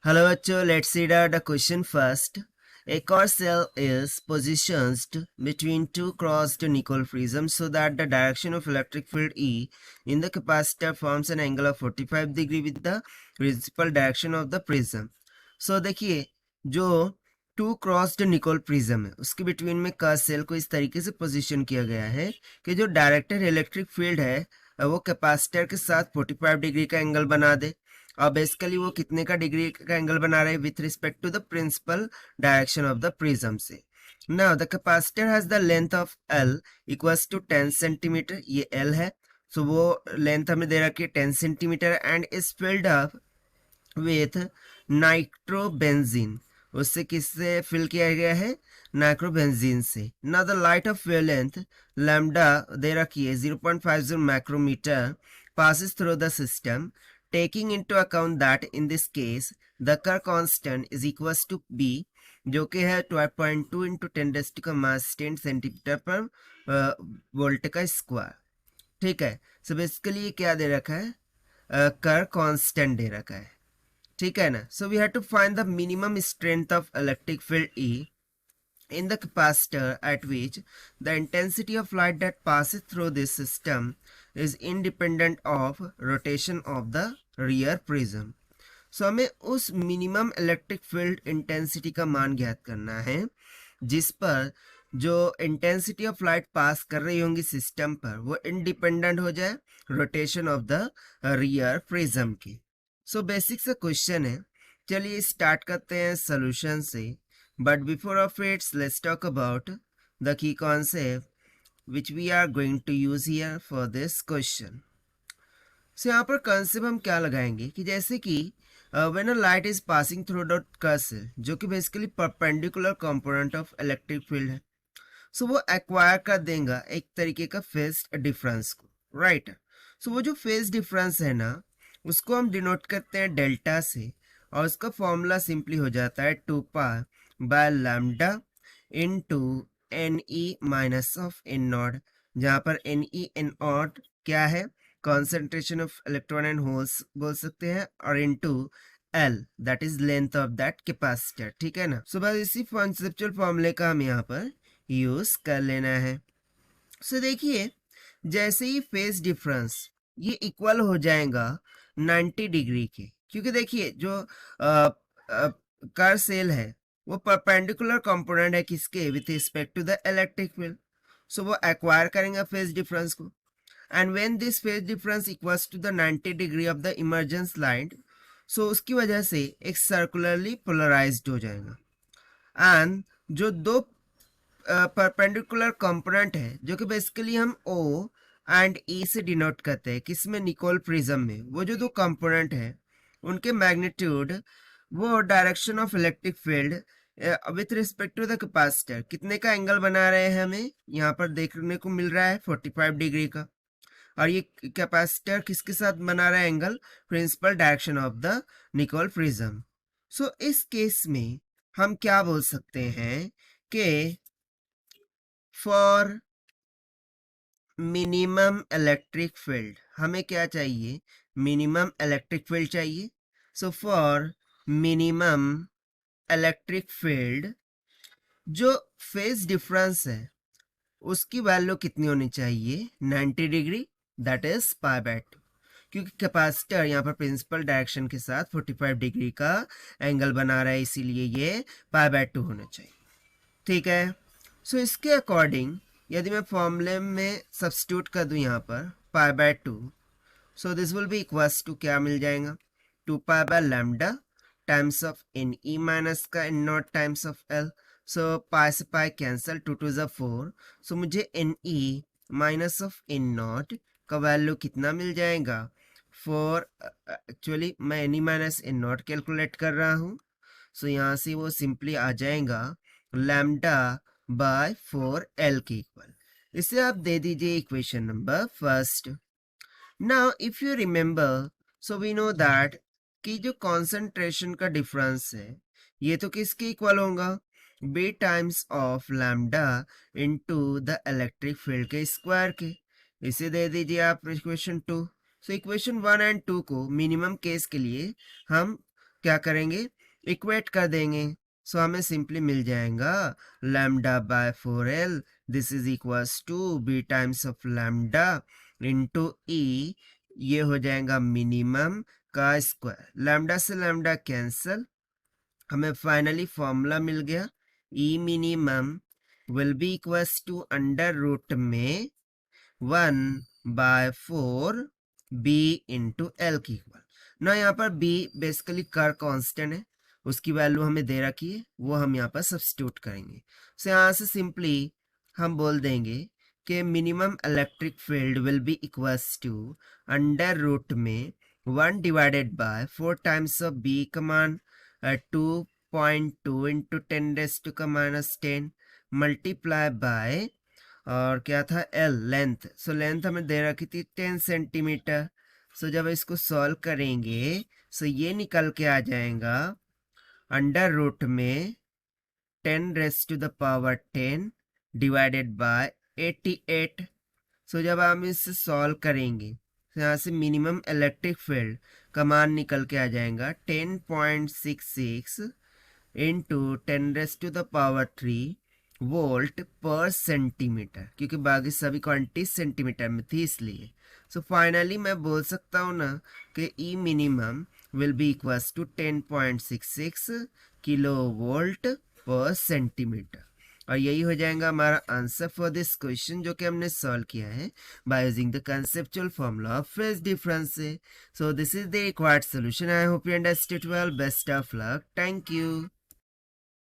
Hello bachcho, let's read out the question first. A core cell is positioned between two crossed nickel prisms so that the direction of electric field E in the capacitor forms an angle of 45 degree with the principal direction of the prism. So देखिए जो to crossed Nicol prism है उसके between में curve cell को इस तरीके से position किया गया है कि जो डायरेक्टेड इलेक्ट्रिक फील्ड है वो कैपेसिटर के साथ 45 डिग्री का एंगल बना दे। और बेसिकली वो कितने का डिग्री का एंगल बना रहे हैं with respect to the principal direction of the prism से। Now the capacitor has the length of L equals to 10 centimetre, ये एल है। सो वो लेंथ हमें दे रखी है 10 centimetre and is filled up with nitrobenzene. उससे किससे फिल किया गया है? नाइट्रोबेंजीन से। ना the light of wavelength lambda दे रखी है 0.50 micrometre passes through the system, taking into account that in this case the Kerr constant is equals to B, जो कि है 12.2 into 10⁻10 सेंटीमीटर पर वोल्ट का स्क्वायर। ठीक है, सो बेसिकली क्या दे रखा है? कर कांस्टेंट दे रखा है, ठीक है ना। So we have to find the minimum strength of electric field E in the capacitor at which the intensity of light that passes through this system is independent of rotation of the rear prism. So हमें उस minimum electric field intensity का मान ज्ञात करना है जिस पर जो इंटेंसिटी ऑफ लाइट पास कर रही होंगी सिस्टम पर वो इंडिपेंडेंट हो जाए rotation of the rear prism की। सो बेसिक सा क्वेश्चन है, चलिए स्टार्ट करते हैं सोल्यूशन से। But before of it, let's talk about the key concept which we are going to use here for this question. So यहाँ पर concept हम क्या लगाएंगे कि जैसे कि when a light is passing through the cursor, जो कि basically perpendicular component of electric field है, so वो acquire कर देगा एक तरीके का phase difference को, right? So वो जो phase difference है ना उसको हम denote करते हैं डेल्टा से और उसका फॉर्मूला सिंपली हो जाता है 2 pi by lambda into N E minus of N naught, जहाँ पर एन ई एन नॉट क्या है? Concentration of electron and holes बोल सकते हैं, और into L that is length of that capacitor, ठीक है ना। सो बस इसी कॉन्सेप्चुअल फॉर्मूले का हम यहाँ पर यूज कर लेना है। सो देखिए जैसे ही फेज डिफरेंस ये इक्वल हो जाएगा 90 डिग्री के, क्योंकि देखिए जो कर सेल है वो परपेंडिकुलर कंपोनेंट है किसके? With respect to the electric field. So वो एक्वायर करेंगे फेज डिफरेंस को, and when this phase difference equals to the 90 degree of the emergence line, so उसकी वजह से एक सर्कुलरली पोलराइज्ड हो जाएगा। एंड जो दो परपेंडिकुलर कंपोनेंट है जो कि बेसिकली हम O एंड E से डिनोट करते हैं किसमें? निकोल प्रिज्म में। वो जो दो कंपोनेंट है उनके मैग्नीट्यूड वो direction of electric field with respect to the capacitor कितने का एंगल बना रहे हैं हमें यहाँ पर देखने को मिल रहा है 45 डिग्री का। और ये कैपेसिटर किसके साथ बना रहा है angle? Principal direction of the Nicol prism. So इस केस में हम क्या बोल सकते हैं कि फॉर मिनिमम इलेक्ट्रिक फील्ड हमें क्या चाहिए? मिनिमम इलेक्ट्रिक फील्ड चाहिए। So for minimum electric field जो फेज डिफरेंस है उसकी वैल्यू कितनी होनी चाहिए? 90 degree, that is pi by 2, क्योंकि कैपेसिटर यहाँ पर प्रिंसिपल डायरेक्शन के साथ 45 डिग्री का एंगल बना रहा है, इसीलिए ये पाई बाय 2 होना चाहिए, ठीक है। सो इसके अकॉर्डिंग यदि मैं फॉर्मूले में सब्स्टिट्यूट कर दूं यहाँ पर pi by 2, so this will be equals to क्या मिल जाएगा? 2 pi by lambda times of n E minus का n not times of L. So pi से पाई कैंसल, 2 2 ज़ा 4, सो मुझे n E minus of N not का value कितना मिल जाएगा? 4। एक्चुअली मैं n E minus n not calculate कर रहा हूँ, सो यहाँ से वो सिंपली आ जाएगा लैम्डा बाय 4L के इक्वल। इसे आप दे दीजिए equation number first. Now if you remember, so we know that कि जो कॉन्सेंट्रेशन का डिफरेंस है ये तो किसके इक्वल होगा? B times of lambda into the electric field के स्क्वायर के। इसे दे दीजिए आप इक्वेशन 2। सो इक्वेशन 1 एंड 2 को मिनिमम केस के लिए हम क्या करेंगे, इक्वेट कर देंगे। सो हमें सिंपली मिल जाएगा lambda by 4L, this is equals to B times of lambda into E, ये हो जाएगा मिनिमम का स्क्वायर, लैम्डा से लैम्डा कैंसल, हमें फाइनली फॉर्मूला मिल गया, E minimum will be equals to under root में 1/4 बी इंटू एल की इक्वल ना। यहाँ पर बी बेसिकली कर कांस्टेंट है, उसकी वैल्यू हमें दे रखी है, वो हम यहाँ पर सब्स्टिट्यूट करेंगे। सो यहाँ से सिंपली हम बोल देंगे कि minimum electric field will be equals to under root में 1 divided by 4 times of B common 2.2 into 10⁻⁻10 multiply by, और क्या था, एल लेंथ। सो लेंथ हमें दे रखी थी 10 सेंटीमीटर। सो जब इसको सॉल्व करेंगे सो ये निकल के आ जाएगा अंडर रूट में 10⁻10 डिवाइडेड बाय 88। सो जब हम इसे सॉल्व करेंगे तो यहाँ से मिनिमम इलेक्ट्रिक फील्ड का मान निकल के आ जाएगा 10.66 इंटू 10⁻³ वोल्ट पर सेंटीमीटर, क्योंकि बाकी सभी क्वांटिटी सेंटीमीटर में थी इसलिए। सो फाइनली मैं बोल सकता हूँ ना कि E minimum will be equals to 10.66 kilo volt पर सेंटीमीटर, और यही हो जाएगा हमारा आंसर फॉर दिस क्वेश्चन, जो कि हमने सॉल्व किया है by using the conceptual formula of phase difference से। So this is the required solution. I hope you understood well. Best of luck. Thank you.